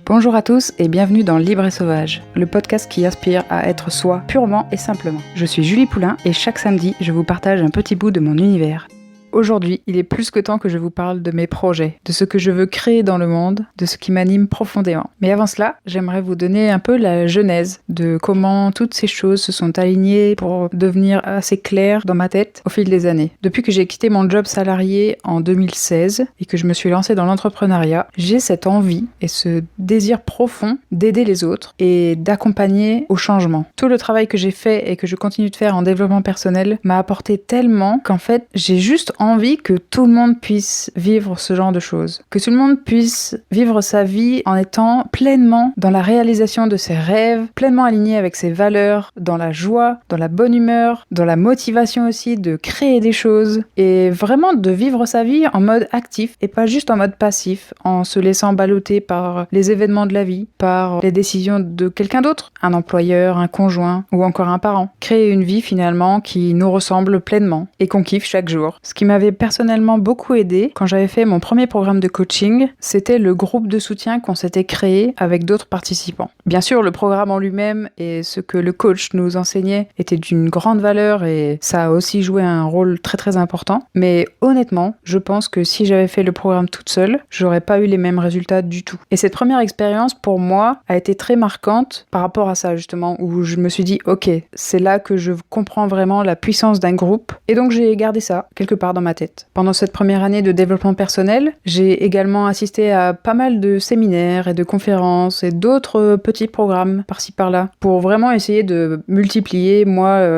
Bonjour à tous et bienvenue dans Libre et Sauvage, le podcast qui aspire à être soi purement et simplement. Je suis Julie Poulain et chaque samedi, je vous partage un petit bout de mon univers. Aujourd'hui, il est plus que temps que je vous parle de mes projets, de ce que je veux créer dans le monde, de ce qui m'anime profondément. Mais avant cela, j'aimerais vous donner un peu la genèse de comment toutes ces choses se sont alignées pour devenir assez claires dans ma tête au fil des années. Depuis que j'ai quitté mon job salarié en 2016 et que je me suis lancée dans l'entrepreneuriat, j'ai cette envie et ce désir profond d'aider les autres et d'accompagner au changement. Tout le travail que j'ai fait et que je continue de faire en développement personnel m'a apporté tellement qu'en fait, j'ai juste envie que tout le monde puisse vivre ce genre de choses. Que tout le monde puisse vivre sa vie en étant pleinement dans la réalisation de ses rêves, pleinement aligné avec ses valeurs, dans la joie, dans la bonne humeur, dans la motivation aussi de créer des choses et vraiment de vivre sa vie en mode actif et pas juste en mode passif, en se laissant balloter par les événements de la vie, par les décisions de quelqu'un d'autre, un employeur, un conjoint ou encore un parent. Créer une vie finalement qui nous ressemble pleinement et qu'on kiffe chaque jour. Ce qui m'avait personnellement beaucoup aidé quand j'avais fait mon premier programme de coaching, c'était le groupe de soutien qu'on s'était créé avec d'autres participants. Bien sûr, le programme en lui-même et ce que le coach nous enseignait était d'une grande valeur et ça a aussi joué un rôle très très important. Mais honnêtement, je pense que si j'avais fait le programme toute seule, j'aurais pas eu les mêmes résultats du tout. Et cette première expérience pour moi a été très marquante par rapport à ça justement, où je me suis dit ok, c'est là que je comprends vraiment la puissance d'un groupe et donc j'ai gardé ça quelque part dans ma tête. Pendant cette première année de développement personnel, j'ai également assisté à pas mal de séminaires et de conférences et d'autres petits programmes par-ci par-là pour vraiment essayer de multiplier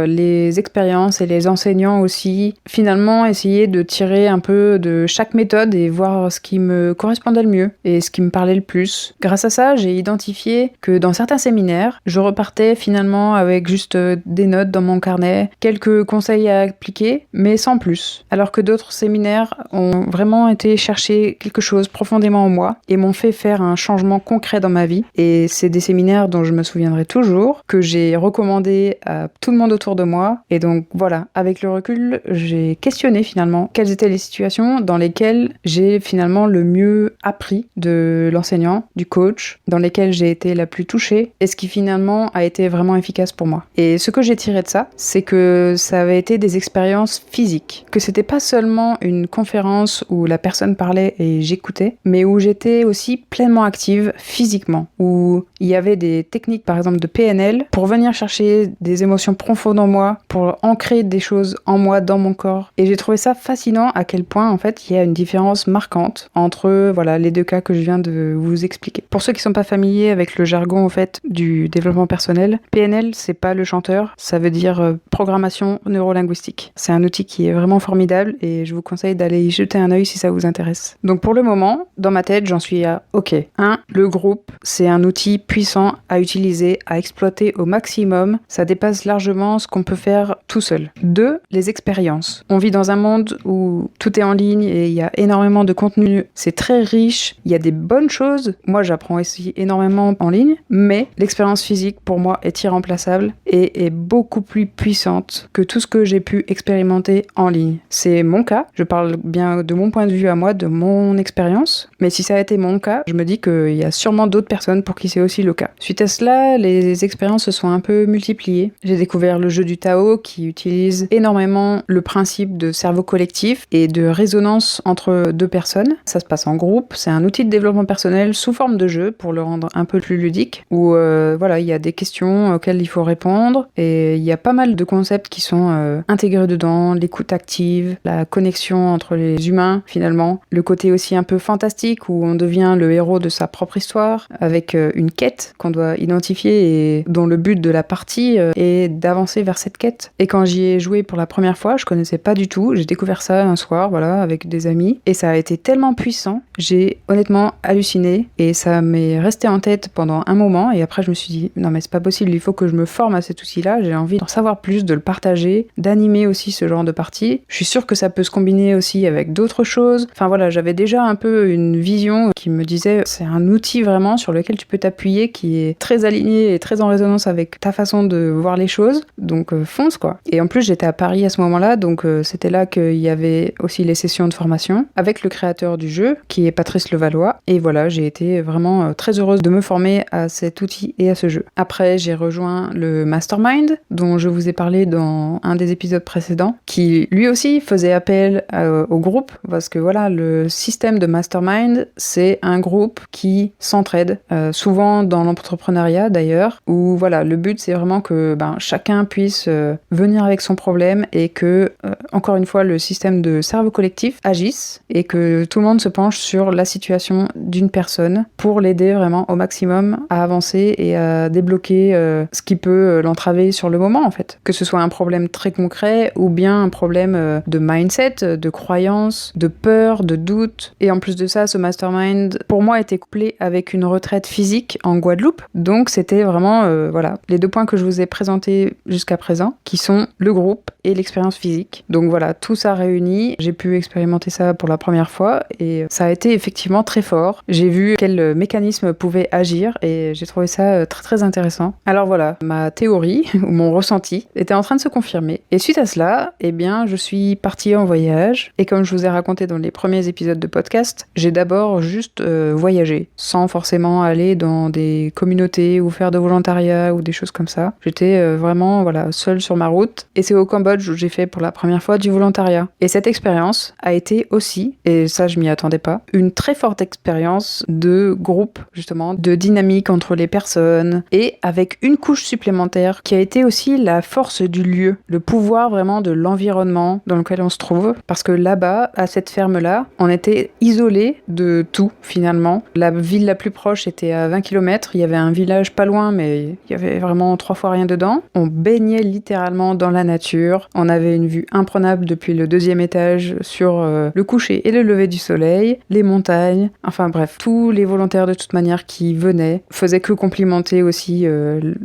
les expériences et les enseignants aussi. Finalement, essayer de tirer un peu de chaque méthode et voir ce qui me correspondait le mieux et ce qui me parlait le plus. Grâce à ça, j'ai identifié que dans certains séminaires, je repartais finalement avec juste des notes dans mon carnet, quelques conseils à appliquer, mais sans plus. Alors que d'autres séminaires ont vraiment été chercher quelque chose profondément en moi et m'ont fait faire un changement concret dans ma vie. Et c'est des séminaires dont je me souviendrai toujours, que j'ai recommandé à tout le monde autour de moi. Et donc voilà, avec le recul, j'ai questionné finalement quelles étaient les situations dans lesquelles j'ai finalement le mieux appris de l'enseignant, du coach, dans lesquelles j'ai été la plus touchée et ce qui finalement a été vraiment efficace pour moi. Et ce que j'ai tiré de ça, c'est que ça avait été des expériences physiques, que c'était pas seulement une conférence où la personne parlait et j'écoutais, mais où j'étais aussi pleinement active physiquement, où il y avait des techniques par exemple de PNL pour venir chercher des émotions profondes en moi, pour ancrer des choses en moi, dans mon corps. Et j'ai trouvé ça fascinant à quel point en fait il y a une différence marquante entre les deux cas que je viens de vous expliquer. Pour ceux qui sont pas familiers avec le jargon en fait du développement personnel, PNL c'est pas le chanteur, ça veut dire programmation neurolinguistique. C'est un outil qui est vraiment formidable et je vous conseille d'aller y jeter un œil si ça vous intéresse. Donc pour le moment, dans ma tête, j'en suis à OK. 1. Le groupe, c'est un outil puissant à utiliser, à exploiter au maximum. Ça dépasse largement ce qu'on peut faire tout seul. 2. Les expériences. On vit dans un monde où tout est en ligne et il y a énormément de contenu. C'est très riche. Il y a des bonnes choses. Moi, j'apprends aussi énormément en ligne, mais l'expérience physique, pour moi, est irremplaçable et est beaucoup plus puissante que tout ce que j'ai pu expérimenter en ligne. C'est mon cas, je parle bien de mon point de vue à moi, de mon expérience, mais si ça a été mon cas, je me dis qu'il y a sûrement d'autres personnes pour qui c'est aussi le cas. Suite à cela, les expériences se sont un peu multipliées. J'ai découvert le jeu du Tao qui utilise énormément le principe de cerveau collectif et de résonance entre deux personnes. Ça se passe en groupe, c'est un outil de développement personnel sous forme de jeu pour le rendre un peu plus ludique, où il y a des questions auxquelles il faut répondre et il y a pas mal de concepts qui sont intégrés dedans, l'écoute active, la connexion entre les humains finalement, le côté aussi un peu fantastique où on devient le héros de sa propre histoire avec une quête qu'on doit identifier et dont le but de la partie est d'avancer vers cette quête. Et quand j'y ai joué pour la première fois, je connaissais pas du tout, j'ai découvert ça un soir avec des amis et ça a été tellement puissant, j'ai honnêtement halluciné et ça m'est resté en tête pendant un moment et après je me suis dit non mais c'est pas possible, il faut que je me forme à cet outil-là, j'ai envie d'en savoir plus, de le partager, d'animer aussi ce genre de partie. Je suis sûre que ça peut se combiner aussi avec d'autres choses. Enfin voilà, j'avais déjà un peu une vision qui me disait c'est un outil vraiment sur lequel tu peux t'appuyer, qui est très aligné et très en résonance avec ta façon de voir les choses. Donc fonce quoi. Et en plus j'étais à Paris à ce moment-là, donc c'était là qu'il y avait aussi les sessions de formation avec le créateur du jeu, qui est Patrice Levallois. Et voilà, j'ai été vraiment très heureuse de me former à cet outil et à ce jeu. Après, j'ai rejoint le Mastermind, dont je vous ai parlé dans un des épisodes précédents, qui lui aussi faisait appel au groupe, parce que voilà, le système de Mastermind, c'est un groupe qui s'entraide, souvent dans l'entrepreneuriat d'ailleurs, où voilà, le but c'est vraiment que chacun puisse venir avec son problème et que, encore une fois, le système de cerveau collectif agisse et que tout le monde se penche sur la situation d'une personne pour l'aider vraiment au maximum à avancer et à débloquer ce qui peut l'entraver sur le moment en fait. Que ce soit un problème très concret ou bien un problème de mindset, de croyance, de peur, de doute. Et en plus de ça, ce mastermind, pour moi, était couplé avec une retraite physique en Guadeloupe. Donc c'était vraiment les 2 points que je vous ai présentés jusqu'à présent, qui sont le groupe et l'expérience physique. Donc voilà, tout ça réuni, j'ai pu expérimenter ça pour la première fois et ça a été effectivement très fort. J'ai vu quel mécanisme pouvait agir et j'ai trouvé ça très très intéressant. Alors voilà, ma théorie ou mon ressenti était en train de se confirmer. Et suite à cela, je suis partie en voyage et comme je vous ai raconté dans les premiers épisodes de podcast, j'ai d'abord juste voyagé sans forcément aller dans des communautés ou faire de volontariat ou des choses comme ça. J'étais vraiment seule sur ma route et c'est au Cambodge où j'ai fait pour la première fois du volontariat. Et cette expérience a été aussi, et ça je m'y attendais pas, une très forte expérience de groupe justement, de dynamique entre les personnes et avec une couche supplémentaire qui a été aussi la force du lieu, le pouvoir vraiment de l'environnement dans lequel on se trouve, parce que là-bas, à cette ferme-là, on était isolés de tout finalement. La ville la plus proche était à 20 km, il y avait un village pas loin mais il y avait vraiment 3 fois rien dedans. On baignait littéralement dans la nature, on avait une vue imprenable depuis le 2e étage sur le coucher et le lever du soleil, les montagnes, enfin bref, tous les volontaires de toute manière qui venaient faisaient que complimenter aussi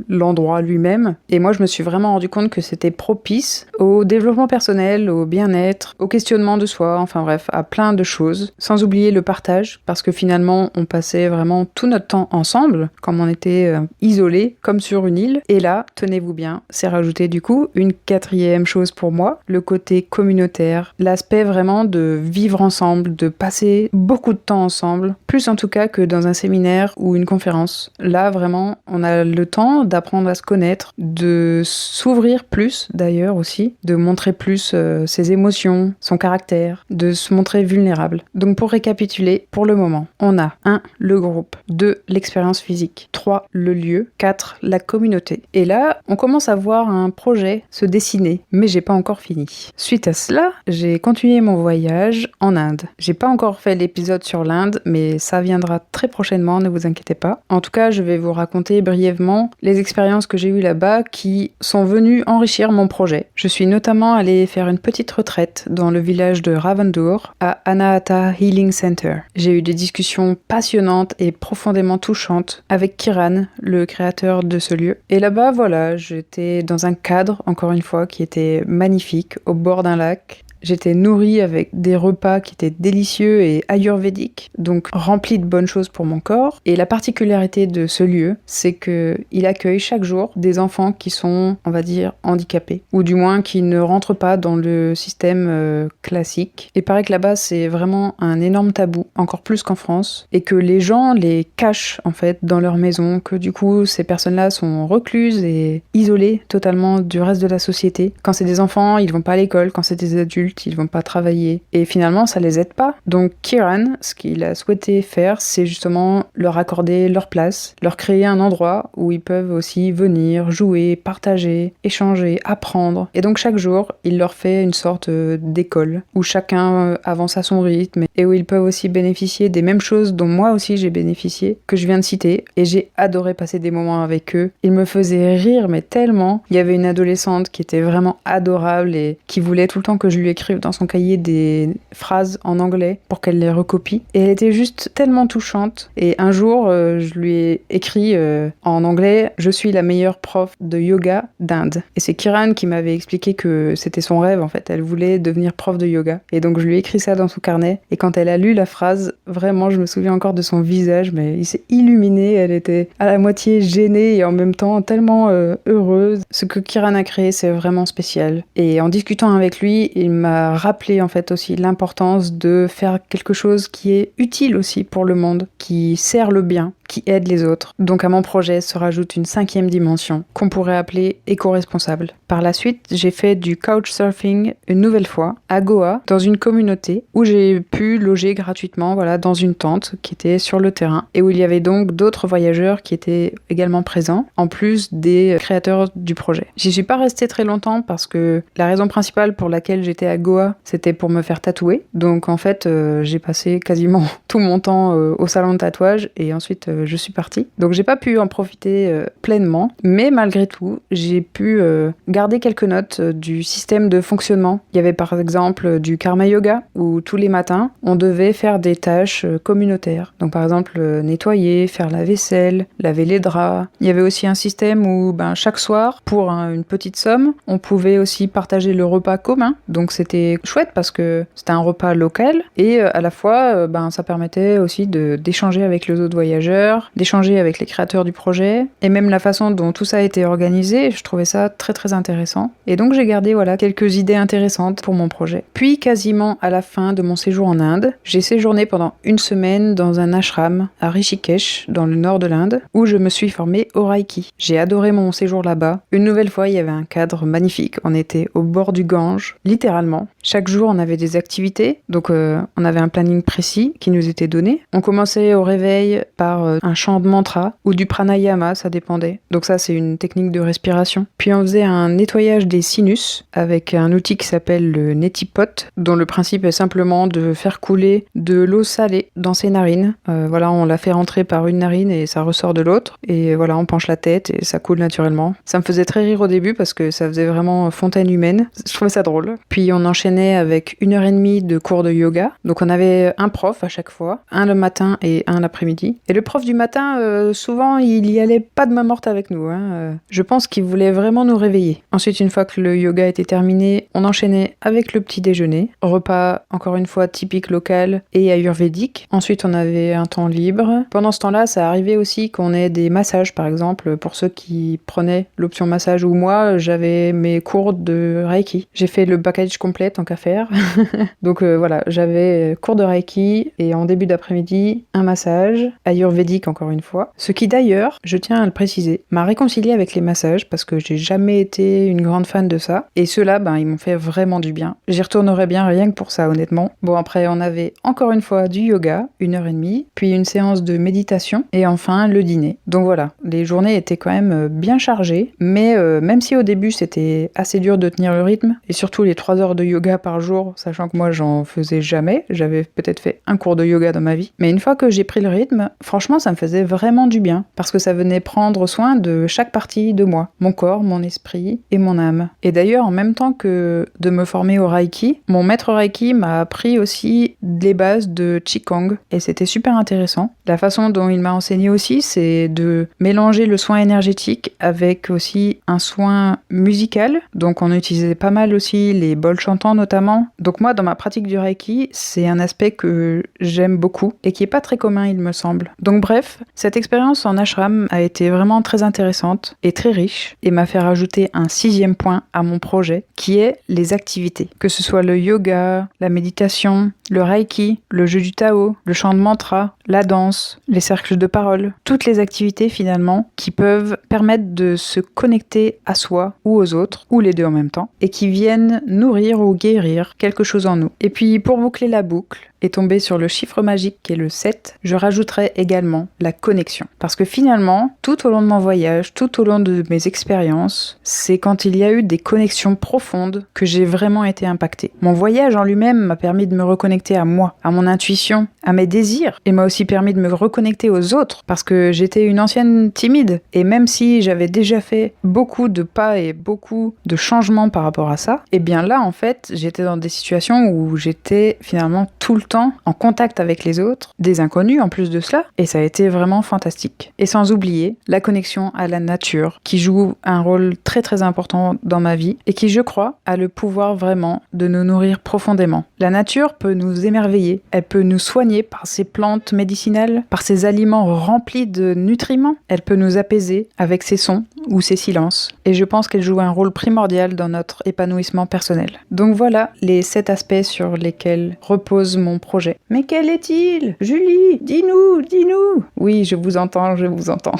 l'endroit lui-même. Et moi je me suis vraiment rendu compte que c'était propice au développement personnel, au bien-être, au questionnement de soi, enfin bref, à plein de choses, sans oublier le partage, parce que finalement on passait vraiment tout notre temps ensemble, comme on était isolés, comme sur une île. Et là, tenez-vous bien, c'est rajouté du coup une 4e chose pour moi, le côté communautaire, l'aspect vraiment de vivre ensemble, de passer beaucoup de temps ensemble, plus en tout cas que dans un séminaire ou une conférence. Là vraiment, on a le temps d'apprendre à se connaître, de s'ouvrir plus d'ailleurs aussi, de montrer plus ses émotions, son caractère, de se montrer vulnérable. Donc pour récapituler, pour le moment, on a 1. Le groupe, 2. L'expérience physique, 3. Le lieu, 4. La communauté. Et là, on commence à voir un projet se dessiner, mais j'ai pas encore fini. Suite à cela, j'ai continué mon voyage en Inde. J'ai pas encore fait l'épisode sur l'Inde, mais ça viendra très prochainement, ne vous inquiétez pas. En tout cas, je vais vous raconter brièvement les expériences que j'ai eues là-bas qui sont venues enrichir mon projet. Je suis notamment allée faire une petite retraite dans le village de Ravandhur à Anahata Healing Center. J'ai eu des discussions passionnantes et profondément touchantes avec Kiran, le créateur de ce lieu. Et là-bas, voilà, j'étais dans un cadre, encore une fois, qui était magnifique, au bord d'un lac. J'étais nourrie avec des repas qui étaient délicieux et ayurvédiques, donc remplis de bonnes choses pour mon corps. Et la particularité de ce lieu, c'est qu'il accueille chaque jour des enfants qui sont, on va dire, handicapés, ou du moins qui ne rentrent pas dans le système classique. Et paraît que là-bas, c'est vraiment un énorme tabou, encore plus qu'en France, et que les gens les cachent en fait dans leur maison, que du coup, ces personnes-là sont recluses et isolées totalement du reste de la société. Quand c'est des enfants, ils vont pas à l'école, quand c'est des adultes, ils vont pas travailler. Et finalement, ça les aide pas. Donc Kiran, ce qu'il a souhaité faire, c'est justement leur accorder leur place, leur créer un endroit où ils peuvent aussi venir, jouer, partager, échanger, apprendre. Et donc chaque jour, il leur fait une sorte d'école où chacun avance à son rythme et où ils peuvent aussi bénéficier des mêmes choses dont moi aussi j'ai bénéficié, que je viens de citer. Et j'ai adoré passer des moments avec eux. Ils me faisaient rire, mais tellement. Il y avait une adolescente qui était vraiment adorable et qui voulait tout le temps que je lui écrive dans son cahier des phrases en anglais pour qu'elle les recopie. Et elle était juste tellement touchante. Et un jour, je lui ai écrit en anglais « Je suis la meilleure prof de yoga d'Inde ». Et c'est Kiran qui m'avait expliqué que c'était son rêve en fait. Elle voulait devenir prof de yoga. Et donc je lui ai écrit ça dans son carnet. Et quand elle a lu la phrase, vraiment, je me souviens encore de son visage, mais il s'est illuminé. Elle était à la moitié gênée et en même temps tellement heureuse. Ce que Kiran a créé, c'est vraiment spécial. Et en discutant avec lui, il m'a rappelé en fait aussi l'importance de faire quelque chose qui est utile aussi pour le monde, qui sert le bien, qui aide les autres. Donc à mon projet se rajoute une 5e dimension qu'on pourrait appeler éco-responsable. Par la suite, j'ai fait du couchsurfing une nouvelle fois à Goa, dans une communauté où j'ai pu loger gratuitement, dans une tente qui était sur le terrain et où il y avait donc d'autres voyageurs qui étaient également présents, en plus des créateurs du projet. J'y suis pas restée très longtemps parce que la raison principale pour laquelle j'étais à Goa, c'était pour me faire tatouer. Donc en fait, j'ai passé quasiment tout mon temps au salon de tatouage et ensuite je suis partie. Donc j'ai pas pu en profiter pleinement, mais malgré tout, j'ai pu garder quelques notes du système de fonctionnement. Il y avait par exemple du karma yoga où tous les matins, on devait faire des tâches communautaires. Donc par exemple, nettoyer, faire la vaisselle, laver les draps. Il y avait aussi un système où chaque soir, pour une petite somme, on pouvait aussi partager le repas commun. Donc c'était chouette parce que c'était un repas local et à la fois, ça permettait aussi d'échanger avec les autres voyageurs, d'échanger avec les créateurs du projet et même la façon dont tout ça a été organisé, je trouvais ça très très intéressant. Et donc j'ai gardé quelques idées intéressantes pour mon projet. Puis quasiment à la fin de mon séjour en Inde, j'ai séjourné pendant une semaine dans un ashram à Rishikesh, dans le nord de l'Inde, où je me suis formée au Reiki. J'ai adoré mon séjour là-bas. Une nouvelle fois, il y avait un cadre magnifique. On était au bord du Gange, littéralement. Chaque jour, on avait des activités. Donc on avait un planning précis qui nous était donné. On commençait au réveil par un chant de mantra ou du pranayama, ça dépendait. Donc ça, c'est une technique de respiration. Puis on faisait un nettoyage des sinus avec un outil qui s'appelle le neti pot, dont le principe est simplement de faire couler de l'eau salée dans ses narines. On la fait rentrer par une narine et ça ressort de l'autre. Et on penche la tête et ça coule naturellement. Ça me faisait très rire au début parce que ça faisait vraiment fontaine humaine. Je trouvais ça drôle. Puis on enchaînait avec 1h30 de cours de yoga. Donc on avait un prof à chaque fois, un le matin et un l'après-midi. Et le prof du matin, souvent, il y allait pas de main morte avec nous. Je pense qu'il voulait vraiment nous réveiller. Ensuite, une fois que le yoga était terminé, on enchaînait avec le petit déjeuner. Repas, encore une fois, typique local et ayurvédique. Ensuite, on avait un temps libre. Pendant ce temps-là, ça arrivait aussi qu'on ait des massages, par exemple, pour ceux qui prenaient l'option massage ou moi, j'avais mes cours de Reiki. J'ai fait le package complet tant qu'à faire. Donc j'avais cours de Reiki et en début d'après-midi, un massage, ayurvédique encore une fois. Ce qui d'ailleurs, je tiens à le préciser, m'a réconcilié avec les massages parce que j'ai jamais été une grande fan de ça. Et ceux-là, ils m'ont fait vraiment du bien. J'y retournerais bien rien que pour ça, honnêtement. Bon, après, on avait encore une fois du yoga, 1h30, puis une séance de méditation et enfin le dîner. Donc voilà, les journées étaient quand même bien chargées, mais même si au début c'était assez dur de tenir le rythme, et surtout les 3 heures de yoga par jour, sachant que moi j'en faisais jamais, j'avais peut-être fait un cours de yoga dans ma vie, mais une fois que j'ai pris le rythme, franchement ça me faisait vraiment du bien, parce que ça venait prendre soin de chaque partie de moi, mon corps, mon esprit et mon âme. Et d'ailleurs, en même temps que de me former au Reiki, mon maître Reiki m'a appris aussi les bases de Qigong, et c'était super intéressant. La façon dont il m'a enseigné aussi, c'est de mélanger le soin énergétique avec aussi un soin musical, donc on utilisait pas mal aussi les bols chantants notamment. Donc moi, dans ma pratique du Reiki, c'est un aspect que j'aime beaucoup et qui est pas très commun, il me semble. Donc bref, cette expérience en ashram a été vraiment très intéressante et très riche et m'a fait rajouter un 6e point à mon projet qui est les activités. Que ce soit le yoga, la méditation, le reiki, le jeu du Tao, le chant de mantra, la danse, les cercles de parole, toutes les activités finalement qui peuvent permettre de se connecter à soi ou aux autres, ou les deux en même temps, et qui viennent nourrir ou guérir quelque chose en nous. Et puis pour boucler la boucle, et tomber sur le chiffre magique qui est le 7, je rajouterai également la connexion. Parce que finalement, tout au long de mon voyage, tout au long de mes expériences, c'est quand il y a eu des connexions profondes que j'ai vraiment été impactée. Mon voyage en lui-même m'a permis de me reconnecter à moi, à mon intuition, à mes désirs, et m'a aussi aussi permis de me reconnecter aux autres parce que j'étais une ancienne timide. Et même si j'avais déjà fait beaucoup de pas et beaucoup de changements par rapport à ça, et bien là, en fait, j'étais dans des situations où j'étais finalement tout le temps en contact avec les autres, des inconnus en plus de cela, et ça a été vraiment fantastique. Et sans oublier la connexion à la nature qui joue un rôle très très important dans ma vie et qui, je crois, a le pouvoir vraiment de nous nourrir profondément. La nature peut nous émerveiller, elle peut nous soigner par ses plantes médicinales, par ses aliments remplis de nutriments, elle peut nous apaiser avec ses sons ou ses silences, et je pense qu'elle joue un rôle primordial dans notre épanouissement personnel. Donc voilà les 7 aspects sur lesquels repose mon projet. Mais quel est-il ? Julie, dis-nous, dis-nous ! Oui, je vous entends, je vous entends.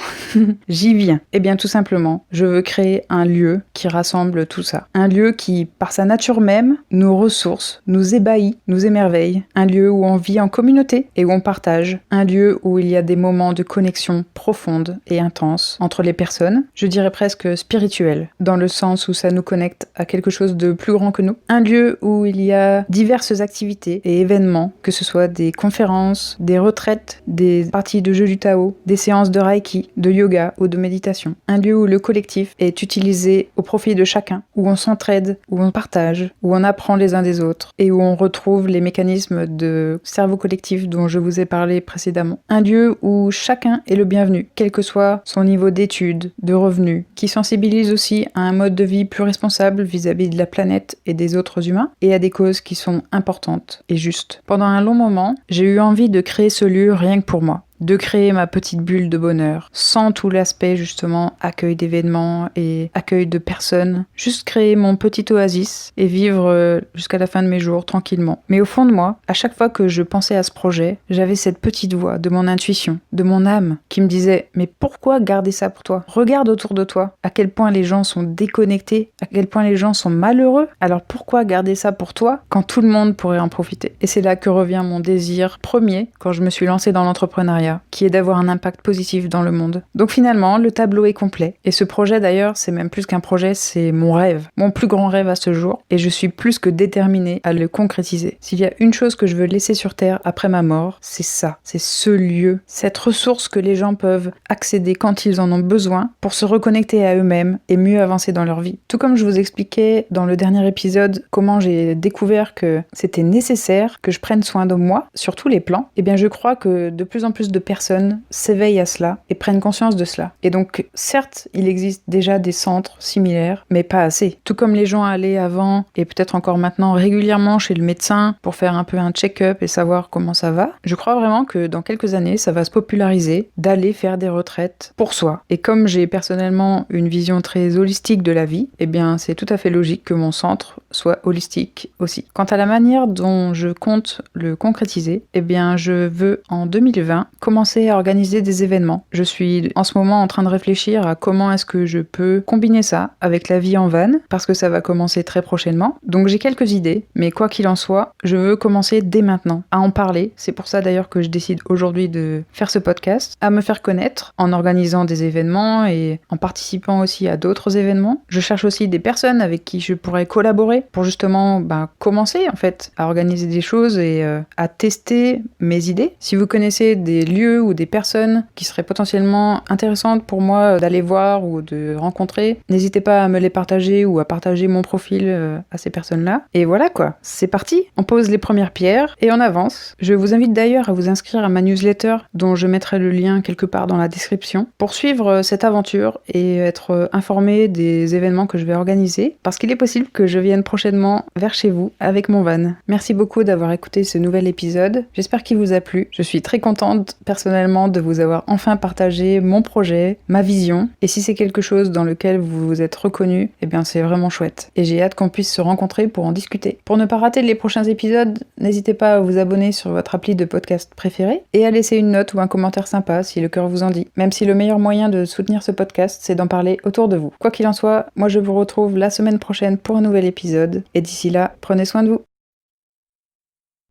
J'y viens. Eh bien tout simplement, je veux créer un lieu qui rassemble tout ça. Un lieu qui, par sa nature même, nous ressource, nous ébahit, nous émerveille. Un lieu où on vit en communauté et où on partage. Un lieu où il y a des moments de connexion profonde et intense entre les personnes. Je dirais presque spirituelle, dans le sens où ça nous connecte à quelque chose de plus grand que nous. Un lieu où il y a diverses activités et événements, que ce soit des conférences, des retraites, des parties de jeux du Tao, des séances de Reiki, de yoga ou de méditation. Un lieu où le collectif est utilisé au profit de chacun, où on s'entraide, où on partage, où on apprend les uns des autres et où on retrouve les mécanismes de cerveau collectif dont je vous ai parlé précédemment. Un lieu où chacun est le bienvenu, quel que soit son niveau d'études, de revenus, qui sensibilise aussi à un mode de vie plus responsable vis-à-vis de la planète et des autres humains et à des causes qui sont importantes et justes. Pendant un long moment, j'ai eu envie de créer ce lieu rien que pour moi. De créer ma petite bulle de bonheur, sans tout l'aspect justement accueil d'événements et accueil de personnes, juste créer mon petit oasis et vivre jusqu'à la fin de mes jours tranquillement. Mais au fond de moi, à chaque fois que je pensais à ce projet, j'avais cette petite voix de mon intuition, de mon âme, qui me disait « Mais pourquoi garder ça pour toi ? Regarde autour de toi, à quel point les gens sont déconnectés, à quel point les gens sont malheureux, alors pourquoi garder ça pour toi quand tout le monde pourrait en profiter ?» Et c'est là que revient mon désir premier quand je me suis lancée dans l'entrepreneuriat, qui est d'avoir un impact positif dans le monde. Donc finalement, le tableau est complet. Et ce projet d'ailleurs, c'est même plus qu'un projet, c'est mon rêve. Mon plus grand rêve à ce jour. Et je suis plus que déterminée à le concrétiser. S'il y a une chose que je veux laisser sur Terre après ma mort, c'est ça. C'est ce lieu. Cette ressource que les gens peuvent accéder quand ils en ont besoin pour se reconnecter à eux-mêmes et mieux avancer dans leur vie. Tout comme je vous expliquais dans le dernier épisode comment j'ai découvert que c'était nécessaire que je prenne soin de moi sur tous les plans, eh bien je crois que de plus en plus de personnes s'éveillent à cela et prennent conscience de cela. Et donc, certes, il existe déjà des centres similaires, mais pas assez. Tout comme les gens allaient avant, et peut-être encore maintenant régulièrement chez le médecin pour faire un peu un check-up et savoir comment ça va, je crois vraiment que dans quelques années, ça va se populariser d'aller faire des retraites pour soi. Et comme j'ai personnellement une vision très holistique de la vie, eh bien, c'est tout à fait logique que mon centre soit holistique aussi. Quant à la manière dont je compte le concrétiser, eh bien, je veux en 2020 commencer à organiser des événements. Je suis en ce moment en train de réfléchir à comment est-ce que je peux combiner ça avec la vie en van, parce que ça va commencer très prochainement. Donc j'ai quelques idées, mais quoi qu'il en soit, je veux commencer dès maintenant à en parler. C'est pour ça d'ailleurs que je décide aujourd'hui de faire ce podcast, à me faire connaître en organisant des événements et en participant aussi à d'autres événements. Je cherche aussi des personnes avec qui je pourrais collaborer pour justement commencer en fait à organiser des choses et à tester mes idées. Si vous connaissez des lieux ou des personnes qui seraient potentiellement intéressantes pour moi d'aller voir ou de rencontrer, n'hésitez pas à me les partager ou à partager mon profil à ces personnes-là. Et voilà quoi, c'est parti, on pose les premières pierres et on avance. Je vous invite d'ailleurs à vous inscrire à ma newsletter dont je mettrai le lien quelque part dans la description pour suivre cette aventure et être informé des événements que je vais organiser parce qu'il est possible que je vienne prochainement vers chez vous avec mon van. Merci beaucoup d'avoir écouté ce nouvel épisode, j'espère qu'il vous a plu. Je suis très contente personnellement de vous avoir enfin partagé mon projet, ma vision, et si c'est quelque chose dans lequel vous vous êtes reconnu, eh bien c'est vraiment chouette. Et j'ai hâte qu'on puisse se rencontrer pour en discuter. Pour ne pas rater les prochains épisodes, n'hésitez pas à vous abonner sur votre appli de podcast préféré et à laisser une note ou un commentaire sympa si le cœur vous en dit. Même si le meilleur moyen de soutenir ce podcast, c'est d'en parler autour de vous. Quoi qu'il en soit, moi je vous retrouve la semaine prochaine pour un nouvel épisode, et d'ici là, prenez soin de vous.